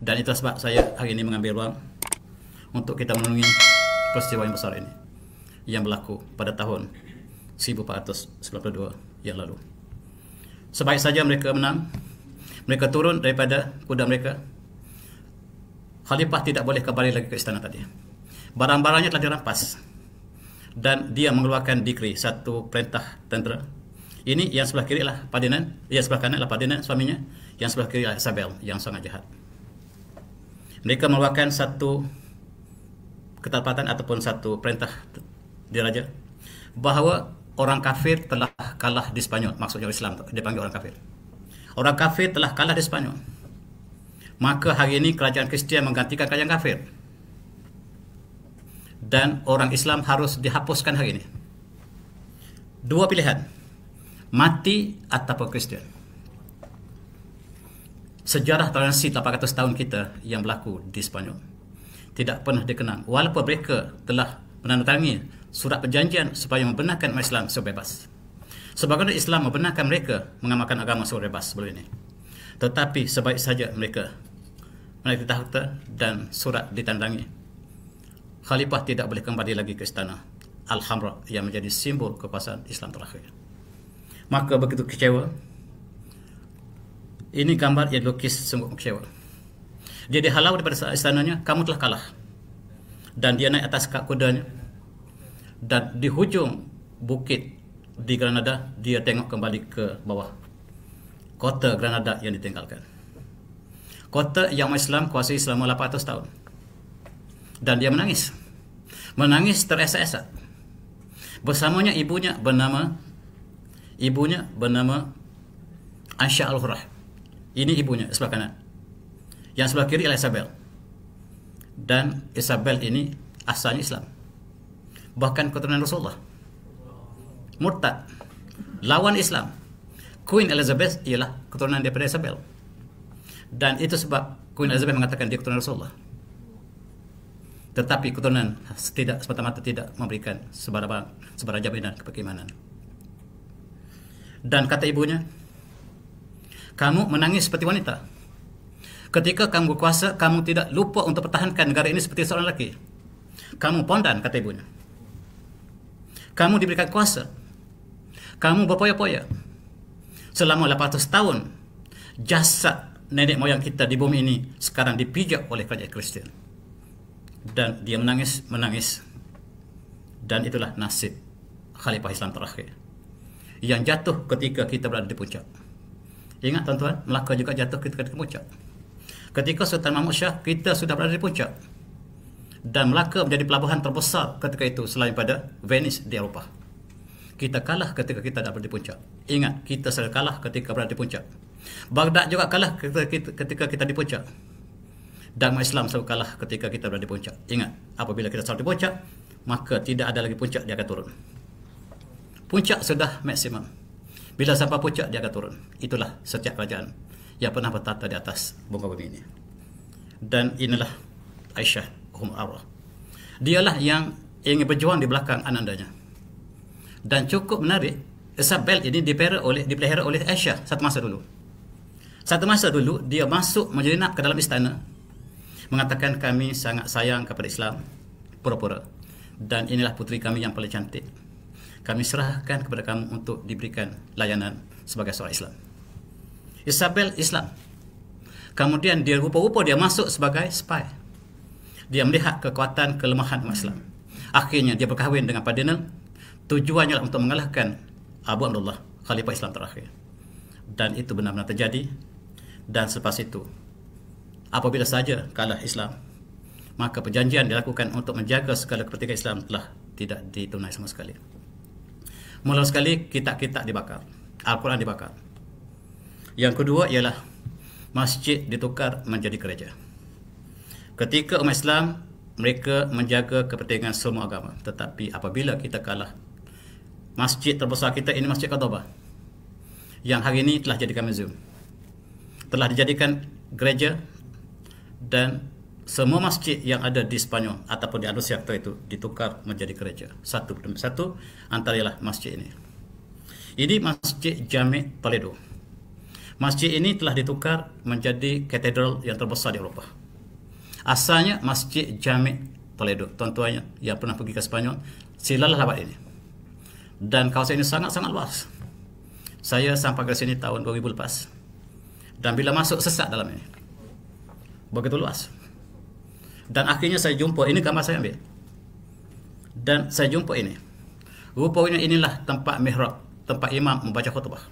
Dan itulah sebab saya hari ini mengambil ruang untuk kita menunggu peristiwa yang besar ini yang berlaku pada tahun 1492 yang lalu. Sebaik saja mereka menang, mereka turun daripada kuda mereka, Khalifah tidak boleh kembali lagi ke istana tadi. Barang-barangnya telah dirampas dan dia mengeluarkan dikri, satu perintah tentera. Ini yang sebelah kiri lah Ferdinand, yang sebelah kanan lah Ferdinand suaminya, yang sebelah kiri lah Isabel yang sangat jahat. Mereka mengeluarkan satu ketapatan ataupun satu perintah diraja bahawa orang kafir telah kalah di Spanyol. Maksudnya Islam dia panggil orang kafir. Orang kafir telah kalah di Spanyol. Maka hari ini kerajaan Kristian menggantikan kerajaan kafir. Dan orang Islam harus dihapuskan hari ini. Dua pilihan, mati ataupun Kristian. Sejarah toleransi 800 tahun kita yang berlaku di Spanyol tidak pernah dikenang, walaupun mereka telah menandatangani surat perjanjian supaya membenarkan umat Islam sebebas. Sebagaimana Islam membenarkan mereka mengamalkan agama sebebas sebelum ini. Tetapi sebaik saja mereka menaiki tahta dan surat ditandangi, Khalifah tidak boleh kembali lagi ke istana Alhambra yang menjadi simbol kekuasaan Islam terakhir. Maka begitu kecewa. Ini gambar yang dilukis sungguh kecewa. Dia dihalau daripada istananya, kamu telah kalah. Dan dia naik atas kudanya. Dan di hujung bukit di Granada, dia tengok kembali ke bawah. Kota Granada yang ditinggalkan. Kota yang Islam kuasai selama 800 tahun. Dan dia menangis. Menangis teresak-esak. Bersamanya ibunya bernama Aisyah Al-Hurrah. Ini ibunya sebelah kanan. Yang sebelah kiri adalah Isabel. Dan Isabel ini asalnya Islam. Bahkan keturunan Rasulullah. Murtad. Lawan Islam. Queen Elizabeth ialah keturunan daripada Isabel. Dan itu sebab Queen Elizabeth mengatakan dia keturunan Rasulullah. Tetapi keturunan tidak semata-mata tidak memberikan sebarang jaminan keimanan. Dan kata ibunya, kamu menangis seperti wanita. Ketika kamu berkuasa, kamu tidak lupa untuk pertahankan negara ini seperti seorang lelaki. Kamu pondan, kata ibunya. Kamu diberikan kuasa. Kamu berpoya-poya. Selama 800 tahun, jasad nenek moyang kita di bumi ini sekarang dipijak oleh kerajaan Kristian. Dan dia menangis. Dan itulah nasib Khalifah Islam terakhir yang jatuh ketika kita berada di puncak. Ingat tuan-tuan, Melaka juga jatuh ketika di puncak. Ketika Sultan Mahmud Shah, kita sudah berada di puncak. Dan Melaka menjadi pelabuhan terbesar ketika itu selain pada Venice di Eropah. Kita kalah ketika kita berada di puncak. Ingat, kita selalu kalah ketika berada di puncak. Baghdad juga kalah ketika kita di puncak. Dan umat Islam selalu kalah ketika kita berada di puncak. Ingat, apabila kita selalu di puncak, maka tidak ada lagi puncak, dia akan turun. Puncak sudah maksimum. Bila sampai puncak, dia akan turun. Itulah setiap kerajaan yang pernah bertata di atas muka bumi ini. Dan inilah Aisyah Al-Hurrah. Dialah yang ingin berjuang di belakang anandanya. Dan cukup menarik, Isabel ini dipelihara oleh Aisyah satu masa dulu. Dia masuk menyelinap ke dalam istana, mengatakan kami sangat sayang kepada Islam, pura-pura. Dan inilah puteri kami yang paling cantik. Kami serahkan kepada kamu untuk diberikan layanan sebagai seorang Islam. Isabel Islam. Kemudian dia rupa-rupa dia masuk sebagai spy. Dia melihat kekuatan kelemahan umat Islam. Akhirnya dia berkahwin dengan Ferdinand. Tujuannya untuk mengalahkan Abu Abdullah, Khalifah Islam terakhir. Dan itu benar-benar terjadi. Dan selepas itu, apabila saja kalah Islam, maka perjanjian dilakukan untuk menjaga segala kepentingan Islam telah tidak ditunai sama sekali. Mula sekali kitab-kitab dibakar, Al-Quran dibakar. Yang kedua ialah masjid ditukar menjadi gereja. Ketika umat Islam, mereka menjaga kepentingan semua agama. Tetapi apabila kita kalah, masjid terbesar kita ini Masjid Qardobah, yang hari ini telah jadikan museum, telah dijadikan gereja. Dan semua masjid yang ada di Spanyol ataupun di Andalusia itu ditukar menjadi gereja. Satu demi satu, antara ialah masjid ini. Ini Masjid Jami' Toledo. Masjid ini telah ditukar menjadi katedral yang terbesar di Eropah. Asalnya Masjid Jami' Toledo. Tuan-tuan yang pernah pergi ke Spanyol, silalah lawat ini. Dan kawasan ini sangat-sangat luas. Saya sampai ke sini tahun 2000 lepas. Dan bila masuk sesat dalam ini. Begitu luas. Dan akhirnya saya jumpa, ini gambar saya ambil. Dan saya jumpa ini. Rupanya inilah tempat mihrab, tempat imam membaca khutbah.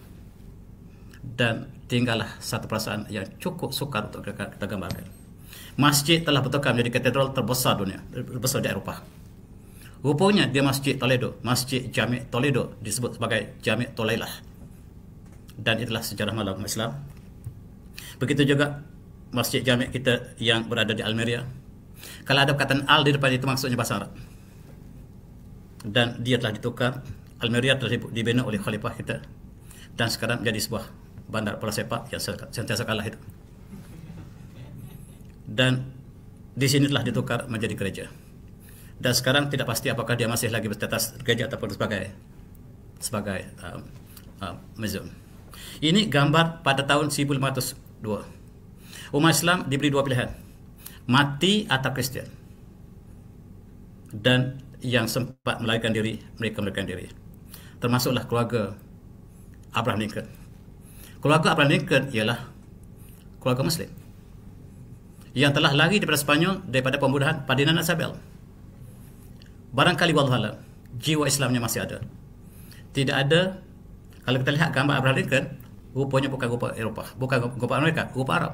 Dan tinggallah satu perasaan yang cukup sukar untuk kita gambarkan. Masjid telah bertukar menjadi katedral terbesar dunia, terbesar di Eropah. Rupanya dia Masjid Toledo, Masjid Jami' Toledo disebut sebagai Jami' Tolailah. Dan itulah sejarah malam Islam. Begitu juga Masjid Jami' kita yang berada di Almeria. Kalau ada perkataan al di depan itu maksudnya bahasa Arab. Dan dia telah ditukar. Almeria telah dibina oleh khalifah kita. Dan sekarang menjadi sebuah bandar bola sepak yang sentiasa kalah itu. Dan di sini telah ditukar menjadi gereja. Dan sekarang tidak pasti apakah dia masih lagi berstatus gereja ataupun sebagai museum. Ini gambar pada tahun 1502. Umat Islam diberi dua pilihan, mati atau Kristian. Dan yang sempat melarikan diri, mereka melarikan diri. Termasuklah keluarga Abraham Lincoln. Keluarga Abraham Lincoln ialah keluarga Muslim yang telah lari daripada Spanyol daripada pembunuhan Ferdinand Isabel. Barangkali wallahualam jiwa Islamnya masih ada. Tidak ada. Kalau kita lihat gambar Abraham Lincoln, rupanya bukan rupa Eropah, bukan rupa Amerika, rupa Arab.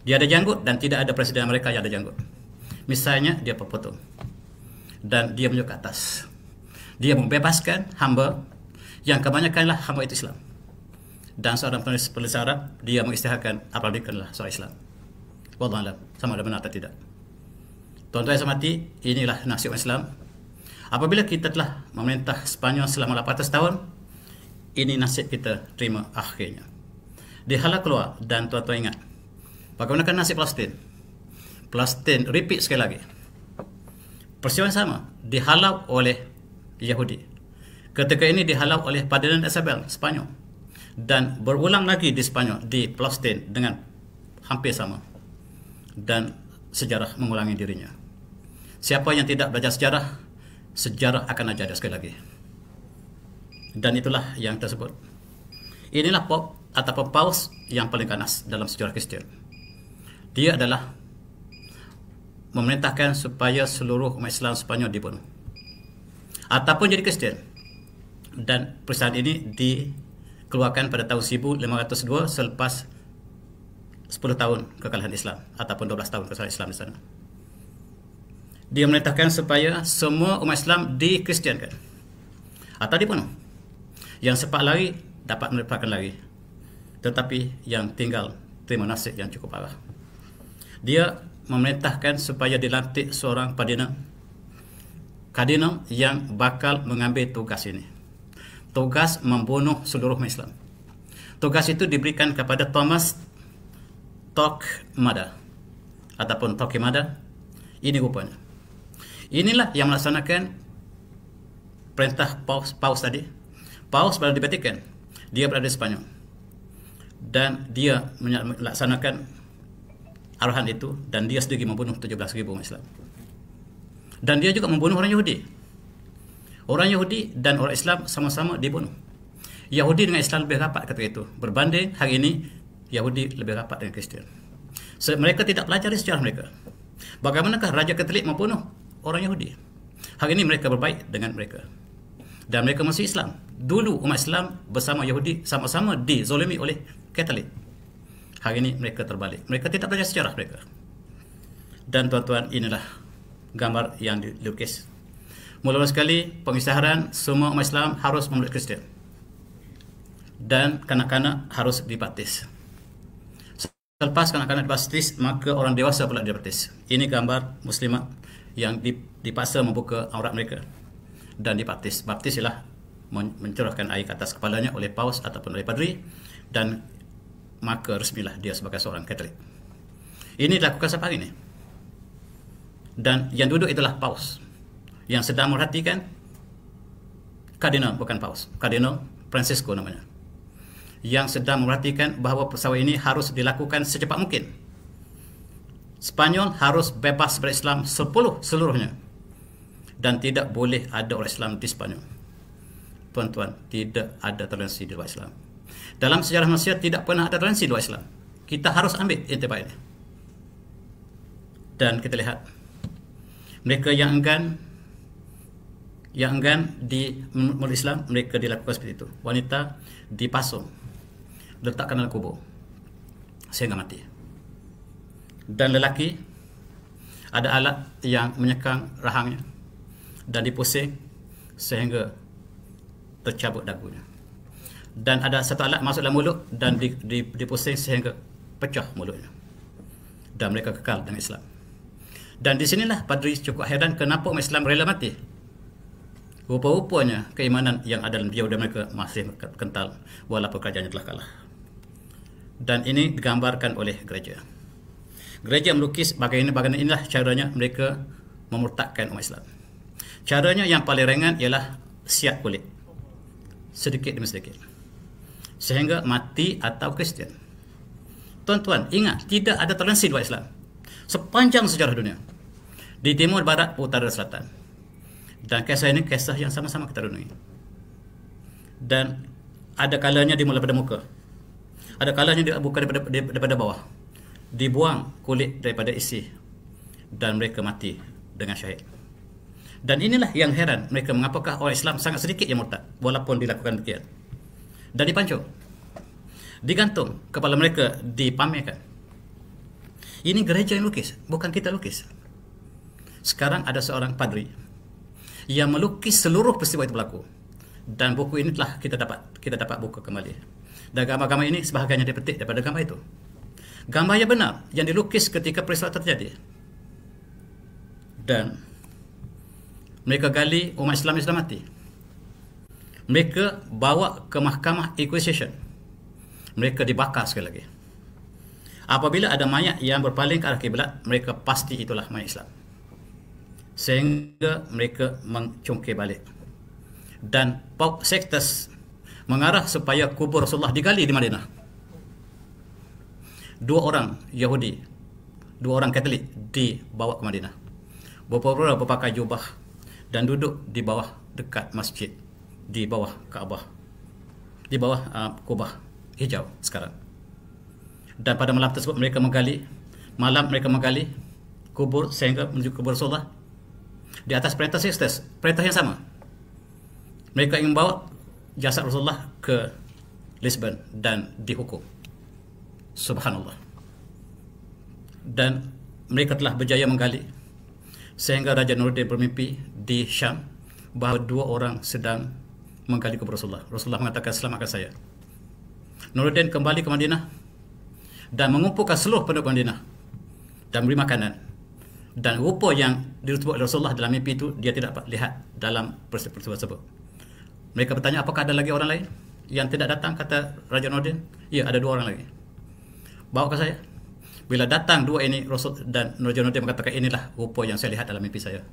Dia ada janggut dan tidak ada presiden Amerika yang ada janggut. Misalnya dia berpotong dan dia menunjuk ke atas. Dia membebaskan hamba yang kebanyakanlah hamba itu Islam. Dan seorang penulis Arab, dia mengisytiharkan Abraham Lincoln adalah seorang Islam. Wallahualam, sama ada benar atau tidak. Tuan-tuan yang saya hormati, inilah nasib Islam. Apabila kita telah memerintah Spanyol selama 800 tahun, ini nasib kita terima akhirnya. Dihalau keluar. Dan tuan-tuan ingat, bagaimana nasib Palestin? Palestin, repeat sekali lagi. Peristiwa yang sama, dihalau oleh Yahudi. Ketika ini dihalau oleh Ferdinand Isabel, Spanyol. Dan berulang lagi di Spanyol, di Palestin dengan hampir sama. Dan sejarah mengulangi dirinya. Siapa yang tidak belajar sejarah, sejarah akan ajar sekali lagi. Dan itulah yang tersebut. Inilah Pop ataupun Paus yang paling ganas dalam sejarah Kristian. Dia adalah memerintahkan supaya seluruh umat Islam Spanyol dibunuh ataupun jadi Kristian. Dan perusahaan ini dikeluarkan pada tahun 1502 selepas 10 tahun kekalahan Islam ataupun 12 tahun kekalahan Islam di sana. Dia memerintahkan supaya semua umat Islam dikristiankan atau dibunuh. Yang sempat lari dapat melepaskan lari, tetapi yang tinggal terima nasib yang cukup parah. Dia memerintahkan supaya dilantik seorang kardinal yang bakal mengambil tugas ini. Tugas membunuh seluruh umat Islam. Tugas itu diberikan kepada Thomas Torquemada ataupun Torquemada. Ini rupanya. Inilah yang melaksanakan perintah Paus tadi. Paus berada di Vatikan, dia berada di Spanyol. Dan dia melaksanakan arahan itu, dan dia sendiri membunuh 17,000 umat Islam. Dan dia juga membunuh orang Yahudi. Orang Yahudi dan orang Islam sama-sama dibunuh. Yahudi dengan Islam lebih rapat ketika itu, berbanding hari ini Yahudi lebih rapat dengan Kristian. Mereka tidak pelajari sejarah mereka. Bagaimanakah Raja Katolik membunuh orang Yahudi? Hari ini mereka berbaik dengan mereka. Dan mereka masih Islam. Dulu umat Islam bersama Yahudi sama-sama dizolimi oleh Katolik. Hari ini mereka terbalik. Mereka tidak belajar sejarah mereka. Dan tuan-tuan, inilah gambar yang dilukis. Mula-mula sekali pengisytiharan semua umat Islam harus memeluk Kristian. Dan kanak-kanak harus dibaptis. Selepas kanak-kanak dibaptis, maka orang dewasa pula dibaptis. Ini gambar muslimat yang dipaksa membuka aurat mereka dan dibaptis. Baptis ialah mencurahkan air ke atas kepalanya oleh paus ataupun oleh padri, dan maka resmilah dia sebagai seorang Katolik. Ini dilakukan sampai hari ini. Dan yang duduk itulah paus yang sedang merhatikan kardinal, bukan paus, Kardinal Francisco namanya, yang sedang memerhatikan bahawa pesawat ini harus dilakukan secepat mungkin. Spanyol harus bebas berislam seluruhnya. Dan tidak boleh ada orang Islam di Spanyol. Tuan-tuan, tidak ada toleransi di luar Islam. Dalam sejarah Malaysia tidak pernah ada toleransi di luar Islam. Kita harus ambil intibat ini. Dan kita lihat mereka yang enggan di mulut Islam, mereka dilakukan seperti itu. Wanita dipasung, letakkan dalam kubur sehingga mati. Dan lelaki ada alat yang menyekang rahangnya dan dipusing sehingga tercabut dagunya. Dan ada satu alat masuk dalam mulut dan dipusing sehingga pecah mulutnya. Dan mereka kekal dengan Islam. Dan di sinilah padri cukup heran kenapa umat Islam rela mati. Rupa-rupanya keimanan yang ada dalam jiwa mereka masih kental walaupun kerajaannya telah kalah. Dan ini digambarkan oleh gereja. Gereja melukis bagaimana inilah caranya mereka memurtadkan umat Islam. Caranya yang paling ringan ialah siap kulit, sedikit demi sedikit, sehingga mati atau Kristian. Tuan-tuan, ingat, tidak ada toleransi di luar Islam sepanjang sejarah dunia, di timur, barat, utara, selatan. Dan kisah ini kisah yang sama-sama kita renungi. Dan ada kalanya dimulai pada muka, ada kalanya dibuka daripada bawah, dibuang kulit daripada isi, dan mereka mati dengan syahid. Dan inilah yang heran mereka, mengapakah orang Islam sangat sedikit yang murtad walaupun dilakukan demikian. Dan dipancung, digantung kepala mereka, dipamerkan. Ini gereja yang lukis, bukan kita lukis. Sekarang ada seorang padri yang melukis seluruh peristiwa itu berlaku. Dan buku ini telah kita dapat buka kembali. Dan gambar-gambar ini sebahagiannya dipetik daripada gambar itu. Gambar yang benar yang dilukis ketika peristiwa terjadi. Dan mereka gali umat Islam yang sudah mati. Mereka bawa ke mahkamah Inquisition. Mereka dibakar sekali lagi. Apabila ada mayat yang berpaling ke arah kiblat, mereka pasti itulah mayat Islam. Sehingga mereka mencungkir balik. Dan Pope Sixtus mengarah supaya kubur Rasulullah digali di Madinah. 2 orang Yahudi, 2 orang Katolik dibawa ke Madinah. Berpura-pura berpakai jubah dan duduk di bawah dekat masjid, di bawah Kaabah, di bawah kubah hijau sekarang. Dan pada malam tersebut mereka menggali kubur sehingga menuju kubur Rasulullah di atas perintah Sixtus, perintah yang sama. Mereka ingin membawa jasad Rasulullah ke Lisbon dan dihukum. Subhanallah. Dan mereka telah berjaya menggali sehingga Raja Nuruddin bermimpi di Syam bahawa 2 orang sedang menggali kubur Rasulullah. Rasulullah mengatakan, selamatkan saya. Nuruddin kembali ke Madinah dan mengumpulkan seluruh penduduk Madinah dan beri makanan. Dan rupa yang disebut oleh Rasulullah dalam mimpi itu dia tidak dapat lihat dalam peristiwa tersebut. Mereka bertanya, apakah ada lagi orang lain yang tidak datang? Kata Raja Nuruddin, ya, ada 2 orang lagi. Bawa ke saya. Bila datang 2 ini, Rasul dan Raja Nuruddin mengatakan, inilah rupa yang saya lihat dalam mimpi saya.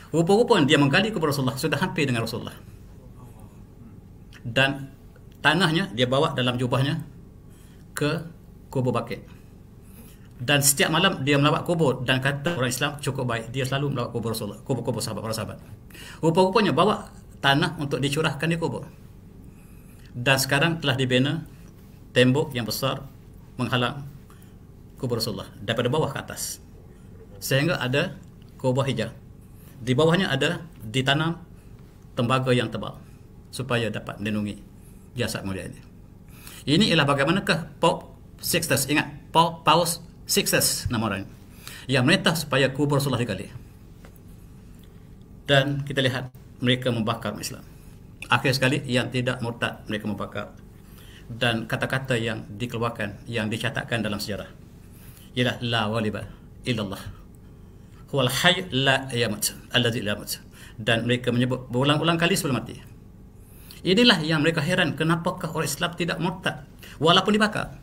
Rupa-rupa dia menggali kubur Rasulullah sudah hampir dengan Rasulullah. Dan tanahnya dia bawa dalam jubahnya ke kubur Baqi'. Dan setiap malam dia melawat kubur dan kata orang Islam cukup baik, dia selalu melawat kubur Rasulullah, kubur-kubur sahabat, para sahabat. Rupa-rupanya bawa tanah untuk dicurahkan di kubur. Dan sekarang telah dibina tembok yang besar menghalang kubur Rasulullah daripada bawah ke atas, sehingga ada kubur hijau. Di bawahnya ada ditanam tembaga yang tebal supaya dapat melindungi jasad mulia ini. Ini ialah bagaimanakah Pope Sixtus, ingat, Paus Sixtus nama orang, yang merintah supaya kubur Rasulullah digali. Dan kita lihat mereka membakar Islam. Akhir sekali yang tidak murtad mereka membakar. Dan kata-kata yang dikeluarkan, yang dicatatkan dalam sejarah ialah la waliba illallah huwal hayy la yamut allazi la yamut. Dan mereka menyebut berulang-ulang kali sebelum mati. Inilah yang mereka heran, kenapakah orang Islam tidak murtad walaupun dibakar.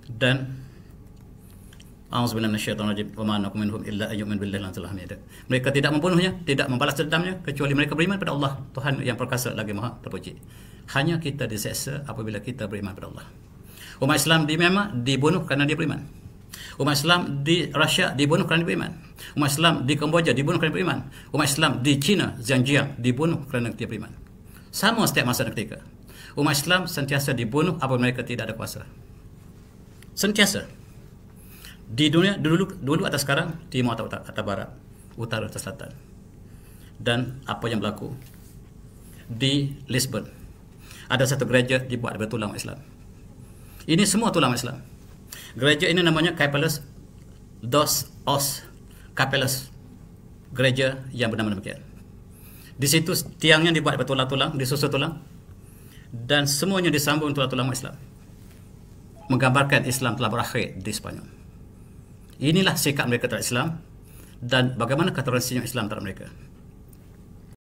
Dan a'udzubillahi minasyaitonir rajim, wa ma nakum minhum illa ayyumin billahi lanzal hamida. Mereka tidak membunuhnya, tidak membalas dendamnya, kecuali mereka beriman pada Allah, Tuhan yang perkasa lagi maha terpuji. Hanya kita diseksa apabila kita beriman kepada Allah. Umat Islam di Myanmar dibunuh kerana dia beriman. Umat Islam di Rusia dibunuh kerana dia beriman. Umat Islam di Kemboja dibunuh kerana beriman. Umat Islam di China, Xinjiang dibunuh kerana dia beriman. Sama setiap masa dan ketika. Umat Islam sentiasa dibunuh apabila mereka tidak ada kuasa. Sentiasa. Di dunia dulu atau sekarang, timur atau barat, utara atau selatan. Dan apa yang berlaku di Lisbon, ada satu gereja dibuat oleh tulang Islam. Ini semua tulang Islam. Gereja ini namanya Capellas dos Os Capelas, gereja yang bernama demikian. Di situ tiangnya dibuat oleh tulang-tulang, disusun tulang, dan semuanya disambung tulang-tulang Islam, menggambarkan Islam telah berakhir di Spanyol. Inilah sikap mereka terhadap Islam dan bagaimana toleransinya Islam terhadap mereka.